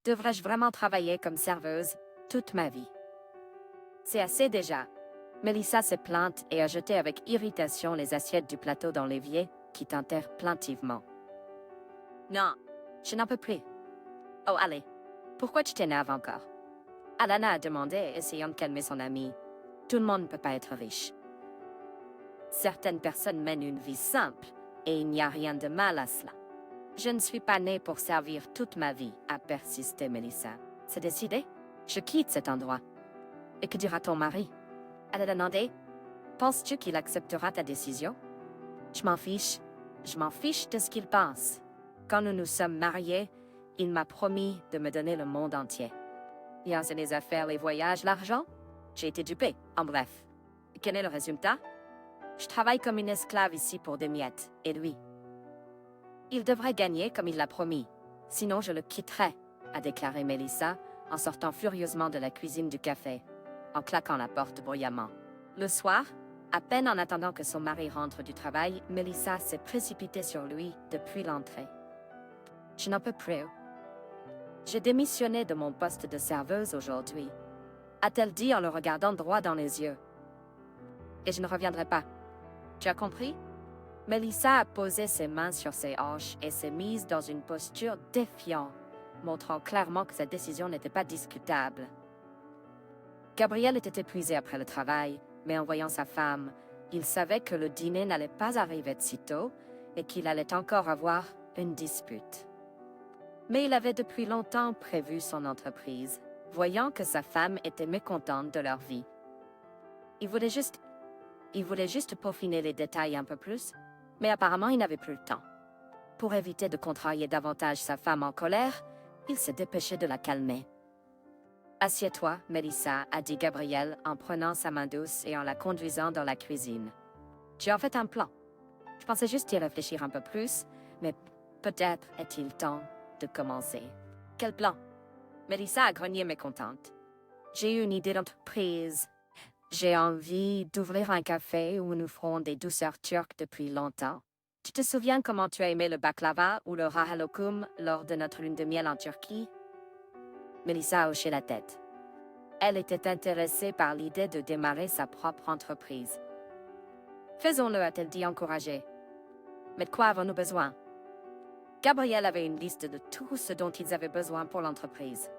Devrais-je vraiment travailler comme serveuse toute ma vie? C'est assez déjà. Mélissa se plainte et a jeté avec irritation les assiettes du plateau dans l'évier, qui tintèrent plaintivement. Non, je n'en peux plus. Oh, allez, pourquoi tu t'énerves encore? Alana a demandé, essayant de calmer son amie. Tout le monde ne peut pas être riche. Certaines personnes mènent une vie simple, et il n'y a rien de mal à cela. Je ne suis pas née pour servir toute ma vie, a persisté Mélissa. C'est décidé. Je quitte cet endroit. Et que dira ton mari? Elle a demandé. Penses-tu qu'il acceptera ta décision? Je m'en fiche. Je m'en fiche de ce qu'il pense. Quand nous nous sommes mariés, il m'a promis de me donner le monde entier. Bien, c'est les affaires, les voyages, l'argent. J'ai été dupée, en bref. Quel est le résultat? Je travaille comme une esclave ici pour des miettes, et lui. Il devrait gagner comme il l'a promis. Sinon, je le quitterai, a déclaré Mélissa, en sortant furieusement de la cuisine du café, en claquant la porte bruyamment. Le soir, à peine en attendant que son mari rentre du travail, Mélissa s'est précipitée sur lui depuis l'entrée. Je n'en peux plus. J'ai démissionné de mon poste de serveuse aujourd'hui, a-t-elle dit en le regardant droit dans les yeux. Et je ne reviendrai pas. Tu as compris? Mélissa a posé ses mains sur ses hanches et s'est mise dans une posture défiante, montrant clairement que sa décision n'était pas discutable. Gabriel était épuisé après le travail, mais en voyant sa femme, il savait que le dîner n'allait pas arriver de sitôt et qu'il allait encore avoir une dispute. Mais il avait depuis longtemps prévu son entreprise, voyant que sa femme était mécontente de leur vie. Il voulait juste peaufiner les détails un peu plus, mais apparemment il n'avait plus le temps. Pour éviter de contrarier davantage sa femme en colère, il s'est dépêché de la calmer. « Assieds-toi, Mélissa, a dit Gabriel en prenant sa main douce et en la conduisant dans la cuisine. Tu as en fait un plan. Je pensais juste y réfléchir un peu plus, mais peut-être est-il temps de commencer. Quel plan? Mélissa a grogné mécontente. J'ai eu une idée d'entreprise. J'ai envie d'ouvrir un café où nous ferons des douceurs turques depuis longtemps. Tu te souviens comment tu as aimé le baklava ou le rahalokum lors de notre lune de miel en Turquie? Mélissa a hoché la tête. Elle était intéressée par l'idée de démarrer sa propre entreprise. Faisons-le, a-t-elle dit encouragée. Mais de quoi avons-nous besoin? Gabriel avait une liste de tout ce dont ils avaient besoin pour l'entreprise.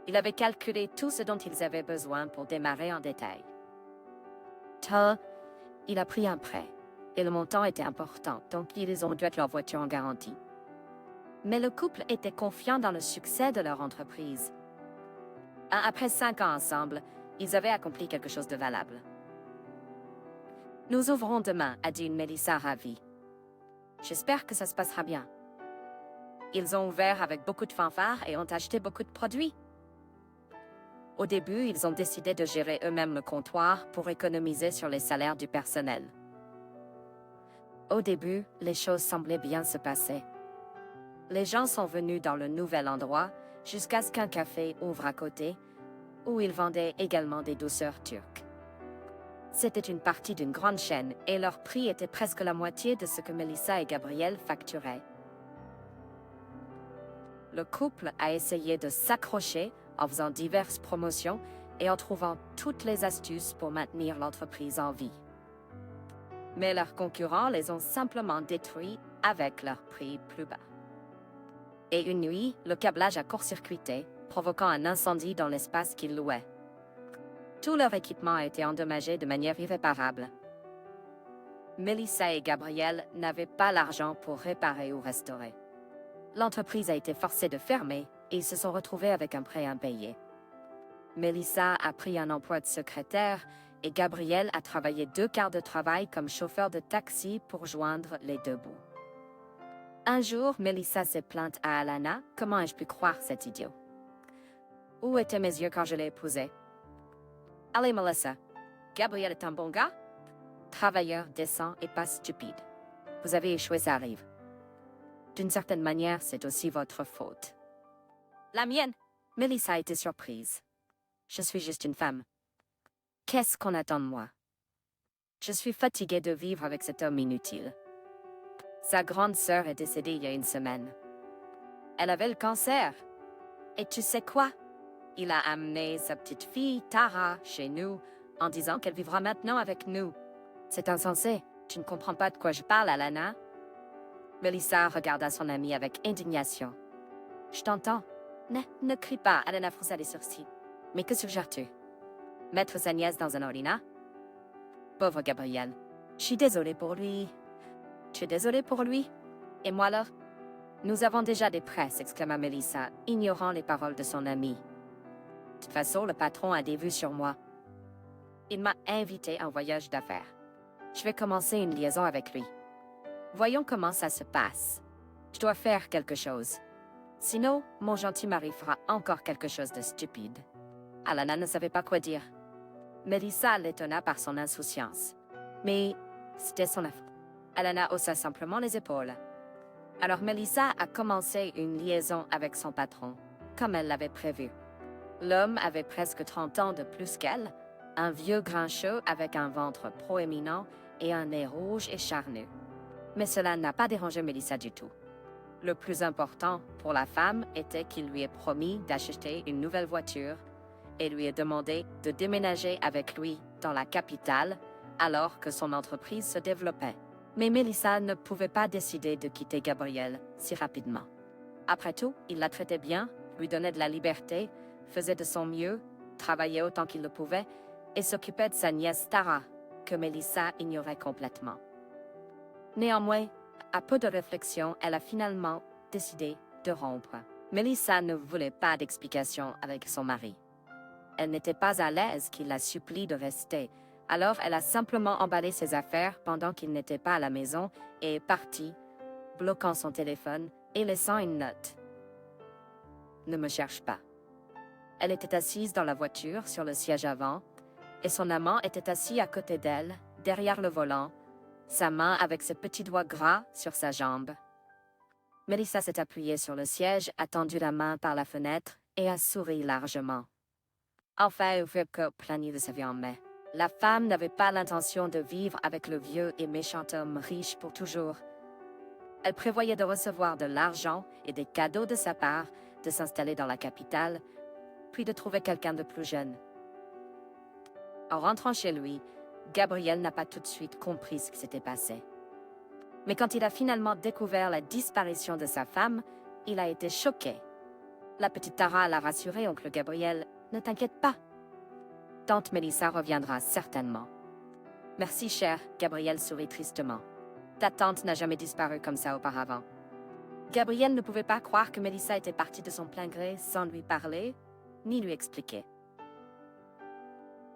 Il avait calculé tout ce dont ils avaient besoin pour démarrer en détail. Il a pris un prêt, et le montant était important, donc ils ont dû être leur voiture en garantie. Mais le couple était confiant dans le succès de leur entreprise. Après 5 ans ensemble, ils avaient accompli quelque chose de valable. Nous ouvrons demain, a dit Mélissa ravie. J'espère que ça se passera bien. Ils ont ouvert avec beaucoup de fanfare et ont acheté beaucoup de produits. Au début, ils ont décidé de gérer eux-mêmes le comptoir pour économiser sur les salaires du personnel. Au début, les choses semblaient bien se passer. Les gens sont venus dans le nouvel endroit jusqu'à ce qu'un café ouvre à côté, où ils vendaient également des douceurs turques. C'était une partie d'une grande chaîne et leur prix était presque la moitié de ce que Mélissa et Gabriel facturaient. Le couple a essayé de s'accrocher en faisant diverses promotions et en trouvant toutes les astuces pour maintenir l'entreprise en vie. Mais leurs concurrents les ont simplement détruits avec leur prix plus bas. Et une nuit, le câblage a court-circuité, provoquant un incendie dans l'espace qu'ils louaient. Tout leur équipement a été endommagé de manière irréparable. Mélissa et Gabriel n'avaient pas l'argent pour réparer ou restaurer. L'entreprise a été forcée de fermer et ils se sont retrouvés avec un prêt impayé. Mélissa a pris un emploi de secrétaire et Gabriel a travaillé 2 quarts de travail comme chauffeur de taxi pour joindre les deux bouts. Un jour, Mélissa s'est plainte à Alana. Comment ai-je pu croire cet idiot? Où étaient mes yeux quand je l'ai épousé? Allez, Melissa. Gabriel est un bon gars? Travailleur, décent et pas stupide. Vous avez échoué, ça arrive. D'une certaine manière, c'est aussi votre faute. La mienne? Mélissa a été surprise. Je suis juste une femme. Qu'est-ce qu'on attend de moi? Je suis fatiguée de vivre avec cet homme inutile. Sa grande sœur est décédée il y a 1 semaine. Elle avait le cancer. Et tu sais quoi? Il a amené sa petite fille, Tara, chez nous, en disant qu'elle vivra maintenant avec nous. C'est insensé. Tu ne comprends pas de quoi je parle, Alana? Melissa regarda son amie avec indignation. Je t'entends. Ne crie pas, Alana fronça les sourcils. Mais que suggères-tu? Mettre sa nièce dans un orphelinat? Pauvre Gabriel. Je suis désolée pour lui. Tu es désolée pour lui? Et moi alors? Nous avons déjà des prêts, s'exclama Melissa, ignorant les paroles de son amie. De toute façon, le patron a des vues sur moi. Il m'a invité à un voyage d'affaires. Je vais commencer une liaison avec lui. Voyons comment ça se passe. Je dois faire quelque chose. Sinon, mon gentil mari fera encore quelque chose de stupide. Alana ne savait pas quoi dire. Melissa l'étonna par son insouciance. Mais c'était son affaire. Alana haussa simplement les épaules. Alors Melissa a commencé une liaison avec son patron, comme elle l'avait prévu. L'homme avait presque 30 ans de plus qu'elle, un vieux grincheux avec un ventre proéminent et un nez rouge et charnu. Mais cela n'a pas dérangé Melissa du tout. Le plus important pour la femme était qu'il lui ait promis d'acheter une nouvelle voiture et lui ait demandé de déménager avec lui dans la capitale alors que son entreprise se développait. Mais Melissa ne pouvait pas décider de quitter Gabriel si rapidement. Après tout, il la traitait bien, lui donnait de la liberté, faisait de son mieux, travaillait autant qu'il le pouvait et s'occupait de sa nièce Tara, que Melissa ignorait complètement. Néanmoins, à peu de réflexion, elle a finalement décidé de rompre. Melissa ne voulait pas d'explication avec son mari. Elle n'était pas à l'aise qu'il la supplie de rester, alors elle a simplement emballé ses affaires pendant qu'il n'était pas à la maison et est partie, bloquant son téléphone et laissant une note. Ne me cherche pas. Elle était assise dans la voiture sur le siège avant et son amant était assis à côté d'elle, derrière le volant, sa main avec ses petits doigts gras sur sa jambe. Melissa s'est appuyée sur le siège, a tendu la main par la fenêtre et a souri largement. Enfin, que plaignit de sa vie en mai. La femme n'avait pas l'intention de vivre avec le vieux et méchant homme riche pour toujours. Elle prévoyait de recevoir de l'argent et des cadeaux de sa part, de s'installer dans la capitale, puis de trouver quelqu'un de plus jeune. En rentrant chez lui, Gabriel n'a pas tout de suite compris ce qui s'était passé. Mais quand il a finalement découvert la disparition de sa femme, il a été choqué. La petite Tara l'a rassuré, oncle Gabriel, ne t'inquiète pas. Tante Melissa reviendra certainement. Merci, cher, Gabriel sourit tristement. Ta tante n'a jamais disparu comme ça auparavant. Gabriel ne pouvait pas croire que Melissa était partie de son plein gré sans lui parler, ni lui expliquer.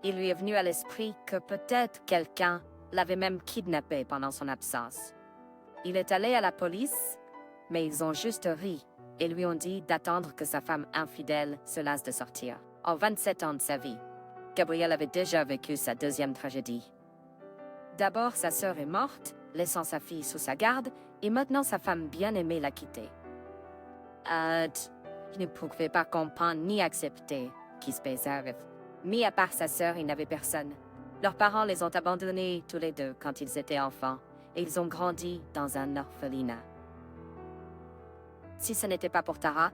Il lui est venu à l'esprit que peut-être quelqu'un l'avait même kidnappée pendant son absence. Il est allé à la police, mais ils ont juste ri et lui ont dit d'attendre que sa femme infidèle se lasse de sortir. En 27 ans de sa vie, Gabriel avait déjà vécu sa deuxième tragédie. D'abord, sa sœur est morte, laissant sa fille sous sa garde, et maintenant sa femme bien-aimée l'a quitté. Il ne pouvait pas comprendre ni accepter qu'il se passait. Mis à part sa sœur, il n'avait personne. Leurs parents les ont abandonnés tous les deux quand ils étaient enfants, et ils ont grandi dans un orphelinat. Si ce n'était pas pour Tara,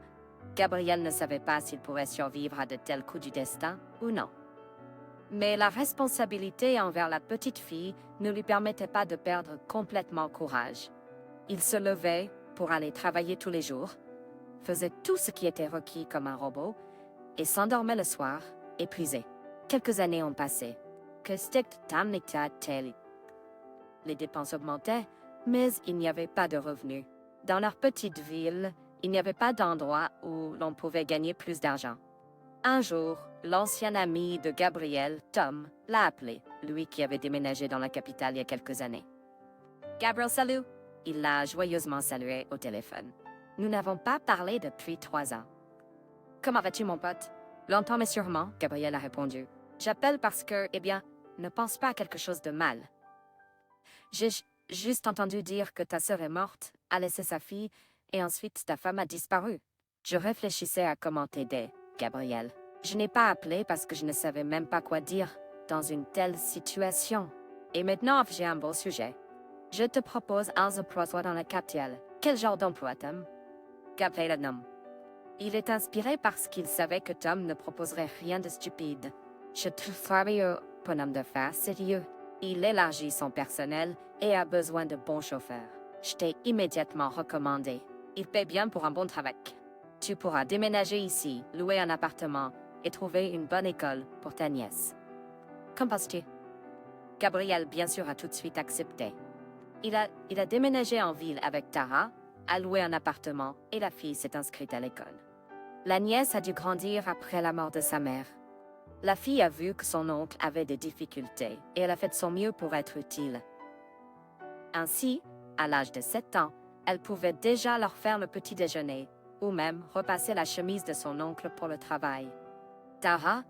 Gabriel ne savait pas s'il pourrait survivre à de tels coups du destin ou non. Mais la responsabilité envers la petite fille ne lui permettait pas de perdre complètement courage. Il se levait pour aller travailler tous les jours, faisait tout ce qui était requis comme un robot et s'endormait le soir, épuisé. Quelques années ont passé. Les dépenses augmentaient, mais il n'y avait pas de revenus. Dans leur petite ville, il n'y avait pas d'endroit où l'on pouvait gagner plus d'argent. Un jour, l'ancien ami de Gabriel, Tom, l'a appelé, lui qui avait déménagé dans la capitale il y a quelques années. « Gabriel, salut !» Il l'a joyeusement salué au téléphone. « Nous n'avons pas parlé depuis 3 ans. »« Comment vas-tu, mon pote ?»« Longtemps mais sûrement, » Gabriel a répondu. « J'appelle parce que, ne pense pas à quelque chose de mal. J'ai juste entendu dire que ta sœur est morte, a laissé sa fille, et ensuite ta femme a disparu. Je réfléchissais à comment t'aider, Gabriel. Je n'ai pas appelé parce que je ne savais même pas quoi dire dans une telle situation. Et maintenant, j'ai un beau sujet. Je te propose un emploi dans la capitale. Quel genre d'emploi, Tom? Gabriel nomme. Il est inspiré parce qu'il savait que Tom ne proposerait rien de stupide. Je trouve Fabio un homme d'affaires sérieux. Il élargit son personnel et a besoin de bons chauffeurs. Je t'ai immédiatement recommandé. Il paie bien pour un bon travail. Tu pourras déménager ici, louer un appartement et trouver une bonne école pour ta nièce. Qu'en penses-tu? Gabriel, bien sûr, a tout de suite accepté. Il a déménagé en ville avec Tara, a loué un appartement et la fille s'est inscrite à l'école. La nièce a dû grandir après la mort de sa mère. La fille a vu que son oncle avait des difficultés et elle a fait de son mieux pour être utile. Ainsi, à l'âge de 7 ans, elle pouvait déjà leur faire le petit déjeuner ou même repasser la chemise de son oncle pour le travail. Tara,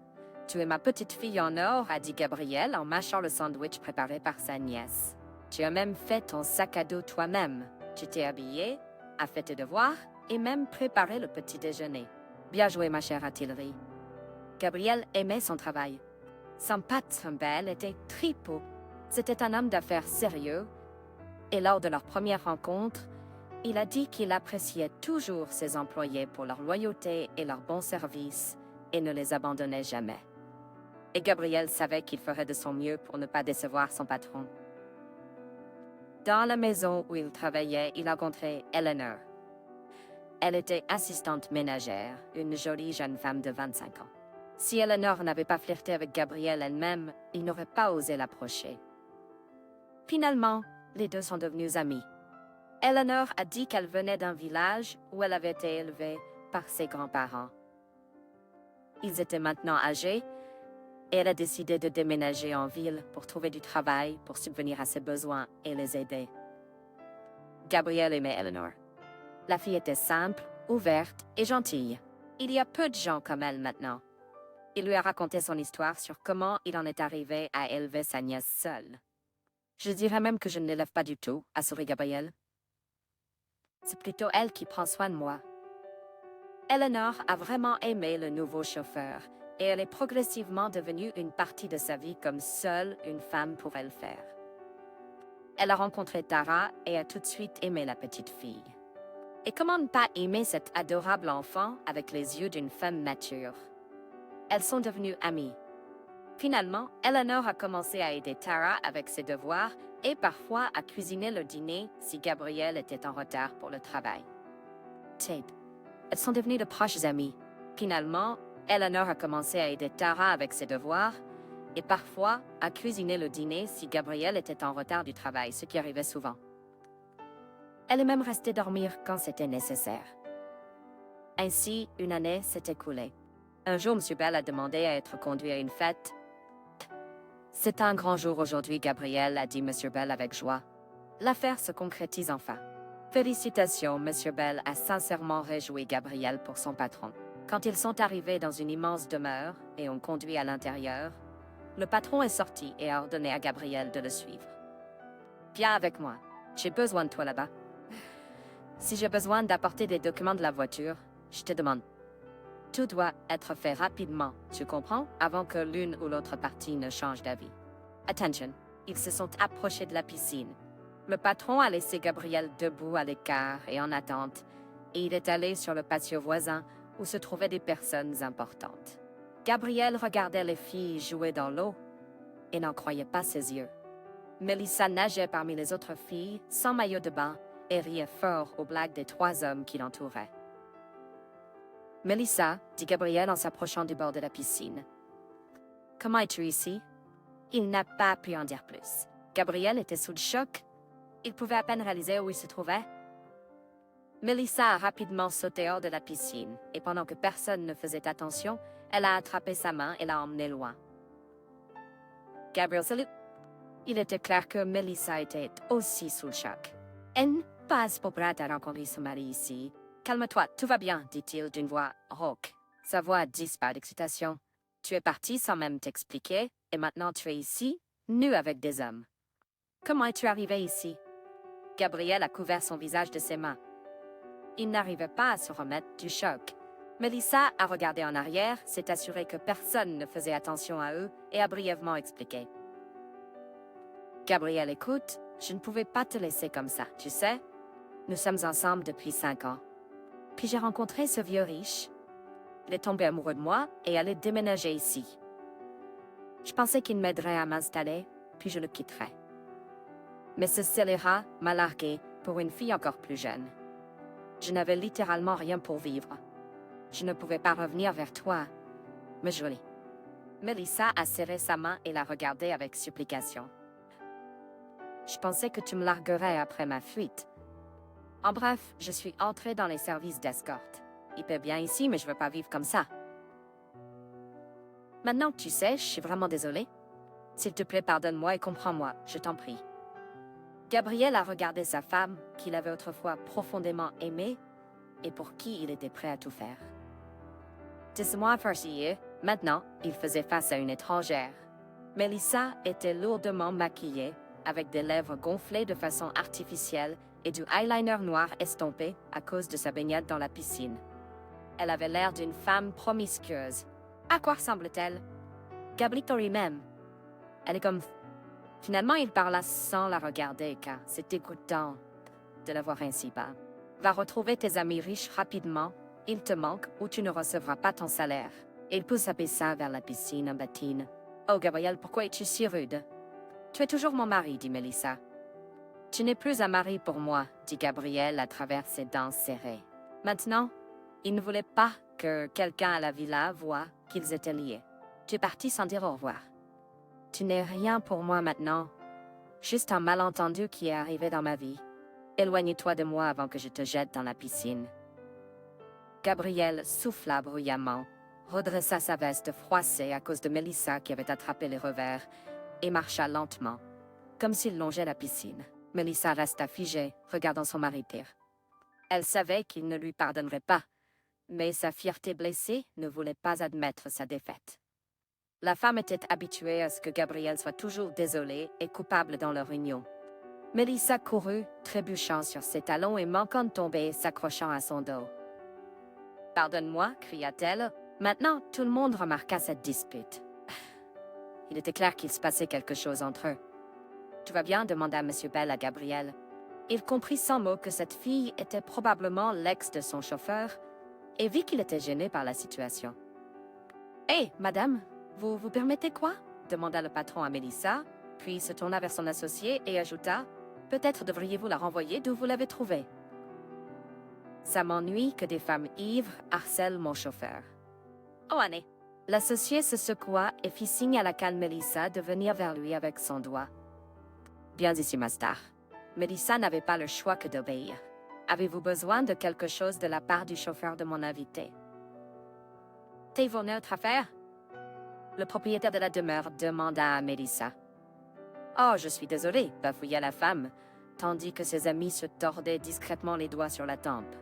tu es ma petite fille en or, a dit Gabriel en mâchant le sandwich préparé par sa nièce. Tu as même fait ton sac à dos toi-même. Tu t'es habillée, as fait tes devoirs et même préparé le petit déjeuner. Bien joué, ma chère, a-t-il ri. Gabriel aimait son travail. Son patron Bell était tripot. C'était un homme d'affaires sérieux. Et lors de leur première rencontre, il a dit qu'il appréciait toujours ses employés pour leur loyauté et leur bon service et ne les abandonnait jamais. Et Gabriel savait qu'il ferait de son mieux pour ne pas décevoir son patron. Dans la maison où il travaillait, il a rencontré Eleanor. Elle était assistante ménagère, une jolie jeune femme de 25 ans. Si Eleanor n'avait pas flirté avec Gabriel elle-même, il n'aurait pas osé l'approcher. Finalement, les deux sont devenus amis. Eleanor a dit qu'elle venait d'un village où elle avait été élevée par ses grands-parents. Ils étaient maintenant âgés et elle a décidé de déménager en ville pour trouver du travail, pour subvenir à ses besoins et les aider. Gabriel aimait Eleanor. La fille était simple, ouverte et gentille. Il y a peu de gens comme elle maintenant. Il lui a raconté son histoire sur comment il en est arrivé à élever sa nièce seule. Je dirais même que je ne l'élève pas du tout, a souri Gabriel. C'est plutôt elle qui prend soin de moi. Eleanor a vraiment aimé le nouveau chauffeur et elle est progressivement devenue une partie de sa vie comme seule une femme pourrait le faire. Elle a rencontré Tara et a tout de suite aimé la petite fille. Et comment ne pas aimer cet adorable enfant avec les yeux d'une femme mature? Elles sont devenues amies. Finalement, Eleanor a commencé à aider Tara avec ses devoirs et parfois à cuisiner le dîner si Gabriel était en retard pour le travail. Tape. Elles sont devenues de proches amies. Finalement, Eleanor a commencé à aider Tara avec ses devoirs et parfois à cuisiner le dîner si Gabriel était en retard du travail, ce qui arrivait souvent. Elle est même restée dormir quand c'était nécessaire. Ainsi, une année s'est écoulée. Un jour, M. Bell a demandé à être conduit à une fête. « C'est un grand jour aujourd'hui, Gabriel, a dit M. Bell avec joie. L'affaire se concrétise enfin. » Félicitations, M. Bell a sincèrement réjoui Gabriel pour son patron. Quand ils sont arrivés dans une immense demeure et ont conduit à l'intérieur, le patron est sorti et a ordonné à Gabriel de le suivre. « Viens avec moi. J'ai besoin de toi là-bas. Si j'ai besoin d'apporter des documents de la voiture, je te demande. Tout doit être fait rapidement, tu comprends, avant que l'une ou l'autre partie ne change d'avis. Attention, ils se sont approchés de la piscine. Le patron a laissé Gabriel debout à l'écart et en attente, et il est allé sur le patio voisin où se trouvaient des personnes importantes. Gabriel regardait les filles jouer dans l'eau et n'en croyait pas ses yeux. Melissa nageait parmi les autres filles, sans maillot de bain, et riait fort aux blagues des 3 hommes qui l'entouraient. « Melissa, dit Gabriel en s'approchant du bord de la piscine. Comment es-tu ici? » Il n'a pas pu en dire plus. Gabriel était sous le choc. Il pouvait à peine réaliser où il se trouvait. Melissa a rapidement sauté hors de la piscine, et pendant que personne ne faisait attention, elle a attrapé sa main et l'a emmené loin. Gabriel salut. Il était clair que Melissa était aussi sous le choc. « Elle n'est pas prête à rencontrer son mari ici. Calme-toi, tout va bien, dit-il d'une voix rauque. Sa voix disparaît d'excitation. Tu es parti sans même t'expliquer, et maintenant tu es ici, nu avec des hommes. Comment es-tu arrivé ici? » Gabriel a couvert son visage de ses mains. Il n'arrivait pas à se remettre du choc. Melissa a regardé en arrière, s'est assurée que personne ne faisait attention à eux et a brièvement expliqué. Gabriel, écoute, je ne pouvais pas te laisser comme ça, tu sais. Nous sommes ensemble depuis 5 ans. Puis j'ai rencontré ce vieux riche. Il est tombé amoureux de moi et allait déménager ici. Je pensais qu'il m'aiderait à m'installer, puis je le quitterais. Mais ce scélérat m'a largué pour une fille encore plus jeune. Je n'avais littéralement rien pour vivre. Je ne pouvais pas revenir vers toi, ma jolie. Melissa a serré sa main et l'a regardée avec supplication. Je pensais que tu me larguerais après ma fuite. En bref, je suis entrée dans les services d'escorte. Il paie bien ici, mais je veux pas vivre comme ça. Maintenant que tu sais, je suis vraiment désolée. S'il te plaît, pardonne-moi et comprends-moi, je t'en prie. Gabriel a regardé sa femme, qu'il avait autrefois profondément aimée, et pour qui il était prêt à tout faire. 10 mois farcillés, maintenant, il faisait face à une étrangère. Melissa était lourdement maquillée, avec des lèvres gonflées de façon artificielle et du eyeliner noir estompé à cause de sa baignade dans la piscine. Elle avait l'air d'une femme promiscueuse. À quoi ressemble-t-elle? Gabriel même. Elle est comme... Finalement, il parla sans la regarder, car c'est dégoûtant de la voir ainsi bas. Va retrouver tes amis riches rapidement. Il te manque ou tu ne recevras pas ton salaire. Il poussa Bessa vers la piscine en bottines. Oh, Gabriel, pourquoi es-tu si rude? Tu es toujours mon mari, dit Melissa. Tu n'es plus un mari pour moi, dit Gabriel à travers ses dents serrées. Maintenant, il ne voulait pas que quelqu'un à la villa voie qu'ils étaient liés. Tu es parti sans dire au revoir. Tu n'es rien pour moi maintenant. Juste un malentendu qui est arrivé dans ma vie. Éloigne-toi de moi avant que je te jette dans la piscine. Gabriel souffla bruyamment, redressa sa veste froissée à cause de Melissa qui avait attrapé les revers, et marcha lentement, comme s'il longeait la piscine. Melissa resta figée, regardant son mari pire. Elle savait qu'il ne lui pardonnerait pas, mais sa fierté blessée ne voulait pas admettre sa défaite. La femme était habituée à ce que Gabriel soit toujours désolé et coupable dans leur union. Melissa courut, trébuchant sur ses talons et manquant de tomber, s'accrochant à son dos. « Pardonne-moi » cria-t-elle. Maintenant, tout le monde remarqua cette dispute. Il était clair qu'il se passait quelque chose entre eux. « Tout va bien » demanda M. Bell à Gabriel. Il comprit sans mots que cette fille était probablement l'ex de son chauffeur et vit qu'il était gêné par la situation. « Hé, madame, vous permettez quoi » demanda le patron à Melissa, puis se tourna vers son associé et ajouta « Peut-être devriez-vous la renvoyer d'où vous l'avez trouvée. » Ça m'ennuie que des femmes ivres harcèlent mon chauffeur. « Oh, Annie !» L'associé se secoua et fit signe à la calme Melissa de venir vers lui avec son doigt. « Viens ici, ma star. » Melissa n'avait pas le choix que d'obéir. « Avez-vous besoin de quelque chose de la part du chauffeur de mon invité? »« T'es-vous neutre à faire ?» Le propriétaire de la demeure demanda à Melissa. « Oh, je suis désolée » bafouilla la femme, tandis que ses amis se tordaient discrètement les doigts sur la tempe.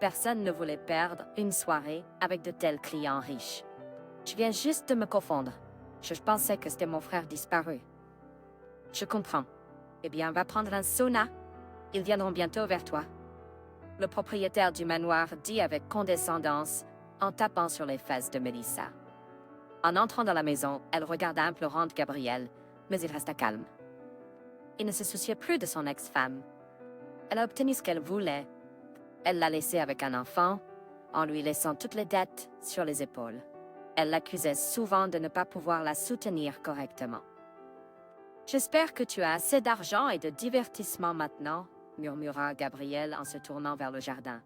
Personne ne voulait perdre une soirée avec de tels clients riches. Je viens juste de me confondre. Je pensais que c'était mon frère disparu. Je comprends. Eh bien, va prendre un sauna. Ils viendront bientôt vers toi. Le propriétaire du manoir dit avec condescendance, en tapant sur les fesses de Melissa. En entrant dans la maison, elle regarda implorante Gabriel, mais il resta calme. Il ne se souciait plus de son ex-femme. Elle a obtenu ce qu'elle voulait. Elle l'a laissé avec un enfant, en lui laissant toutes les dettes sur les épaules. Elle l'accusait souvent de ne pas pouvoir la soutenir correctement. « J'espère que tu as assez d'argent et de divertissement maintenant, » murmura Gabriel en se tournant vers le jardin.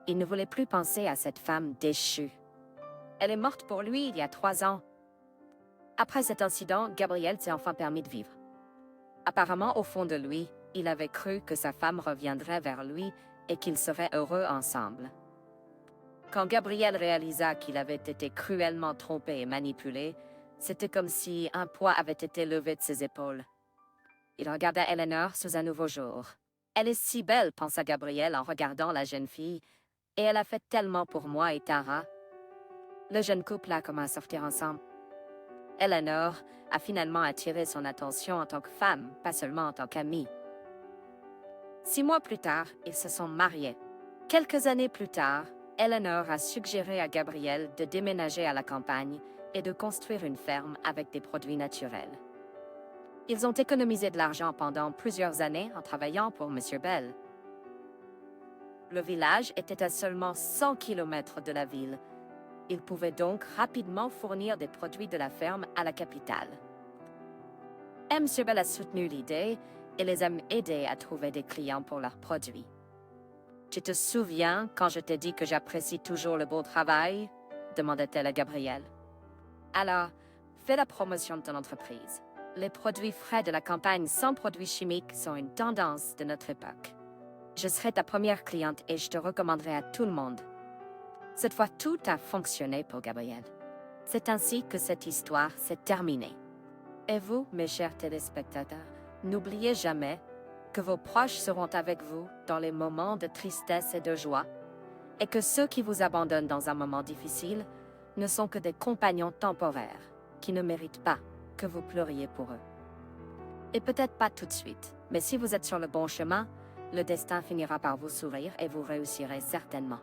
Il ne voulait plus penser à cette femme déchue. Elle est morte pour lui il y a 3 ans. Après cet incident, Gabriel s'est enfin permis de vivre. Apparemment, au fond de lui, il avait cru que sa femme reviendrait vers lui et qu'ils seraient heureux ensemble. Quand Gabriel réalisa qu'il avait été cruellement trompé et manipulé, c'était comme si un poids avait été levé de ses épaules. Il regarda Eleanor sous un nouveau jour. « Elle est si belle » pensa Gabriel en regardant la jeune fille, « et elle a fait tellement pour moi et Tara. » Le jeune couple a commencé à sortir ensemble. Eleanor a finalement attiré son attention en tant que femme, pas seulement en tant qu'amie. 6 mois plus tard, ils se sont mariés. Quelques années plus tard, Eleanor a suggéré à Gabriel de déménager à la campagne et de construire une ferme avec des produits naturels. Ils ont économisé de l'argent pendant plusieurs années en travaillant pour M. Bell. Le village était à seulement 100 km de la ville. Il pouvait donc rapidement fournir des produits de la ferme à la capitale. M. Bell a soutenu l'idée et les a aidés à trouver des clients pour leurs produits. Tu te souviens quand je t'ai dit que j'apprécie toujours le bon travail? Demanda-t-elle à Gabriel. Alors, fais la promotion de ton entreprise. Les produits frais de la campagne sans produits chimiques sont une tendance de notre époque. Je serai ta première cliente et je te recommanderai à tout le monde. Cette fois, tout a fonctionné pour Gabriel. C'est ainsi que cette histoire s'est terminée. Et vous, mes chers téléspectateurs, n'oubliez jamais que vos proches seront avec vous dans les moments de tristesse et de joie, et que ceux qui vous abandonnent dans un moment difficile ne sont que des compagnons temporaires qui ne méritent pas que vous pleuriez pour eux. Et peut-être pas tout de suite, mais si vous êtes sur le bon chemin, le destin finira par vous sourire et vous réussirez certainement.